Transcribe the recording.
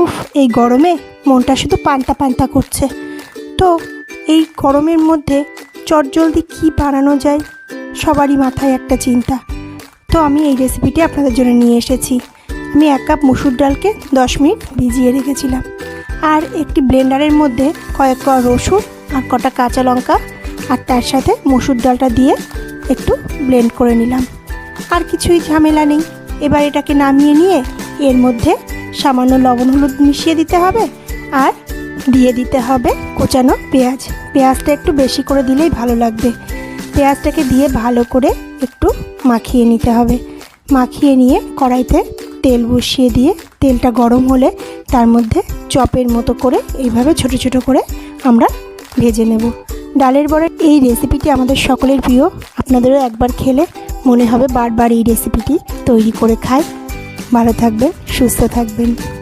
উফ, এই গরমে মনটা শুধু পান্তা পান্তা করছে। তো এই গরমের মধ্যে চটজলদি কী বানানো যায়, সবারই মাথায় একটা চিন্তা। তো আমি এই রেসিপিটি আপনাদের জন্য নিয়ে এসেছি। আমি 1 কাপ মসুর ডালকে 10 মিনিট ভিজিয়ে রেখেছিলাম, আর একটি ব্লেন্ডারের মধ্যে কয়েক কোয়া রসুন আর কটা কাঁচা লঙ্কা, আর তার সাথে মসুর ডালটা দিয়ে একটু ব্লেন্ড করে নিলাম। আর কিছুই ঝামেলা নেই। এবার এটাকে নামিয়ে নিয়ে এর মধ্যে সামান্য লবণ হলুদ মিশিয়ে দিতে হবে, আর দিয়ে দিতে হবে কোচানো পেঁয়াজ। পেঁয়াজটা একটু বেশি করে দিলেই ভালো লাগবে। পেঁয়াজটাকে দিয়ে ভালো করে একটু মাখিয়ে নিতে হবে। মাখিয়ে নিয়ে কড়াইতে তেল বসিয়ে দিয়ে তেলটা গরম হলে তার মধ্যে চপের মতো করে এইভাবে ছোট ছোট করে আমরা ভেজে নেব। ডালের বড়ার এই রেসিপিটি আমাদের সকলের প্রিয়। আপনাদেরও একবার খেলে মনে হবে বারবার এই রেসিপিটি তৈরি করে খাই। ভালো থাকবেন, সুস্থ থাকবেন।